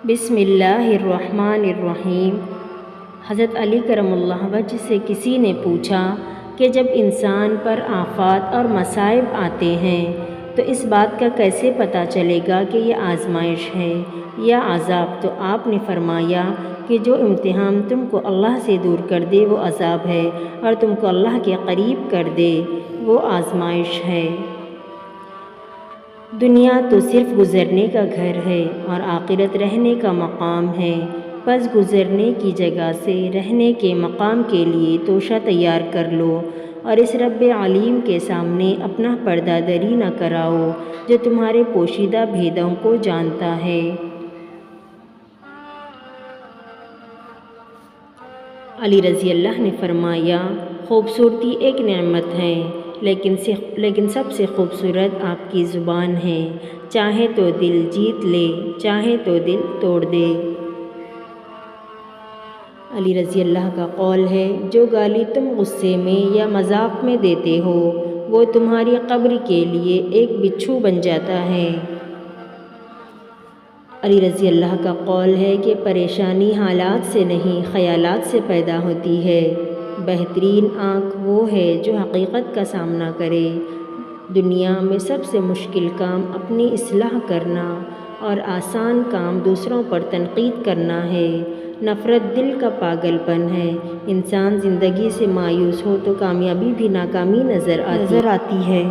بسم اللہ الرحمن الرحیم۔ حضرت علی کرم اللہ وجہ سے کسی نے پوچھا کہ جب انسان پر آفات اور مصائب آتے ہیں تو اس بات کا کیسے پتہ چلے گا کہ یہ آزمائش ہے یا عذاب؟ تو آپ نے فرمایا کہ جو امتحان تم کو اللہ سے دور کر دے وہ عذاب ہے، اور تم کو اللہ کے قریب کر دے وہ آزمائش ہے۔ دنیا تو صرف گزرنے کا گھر ہے اور آخرت رہنے کا مقام ہے، پس گزرنے کی جگہ سے رہنے کے مقام کے لیے توشہ تیار کر لو، اور اس رب علیم کے سامنے اپنا پردہ دری نہ کراؤ جو تمہارے پوشیدہ بھیدوں کو جانتا ہے۔ علی رضی اللہ نے فرمایا، خوبصورتی ایک نعمت ہے، لیکن سب سے خوبصورت آپ کی زبان ہے، چاہے تو دل جیت لے، چاہے تو دل توڑ دے۔ علی رضی اللہ کا قول ہے، جو گالی تم غصے میں یا مذاق میں دیتے ہو وہ تمہاری قبر کے لیے ایک بچھو بن جاتا ہے۔ علی رضی اللہ کا قول ہے کہ پریشانی حالات سے نہیں خیالات سے پیدا ہوتی ہے۔ بہترین آنکھ وہ ہے جو حقیقت کا سامنا کرے۔ دنیا میں سب سے مشکل کام اپنی اصلاح کرنا اور آسان کام دوسروں پر تنقید کرنا ہے۔ نفرت دل کا پاگل پن ہے۔ انسان زندگی سے مایوس ہو تو کامیابی بھی ناکامی نظر آتی ہے۔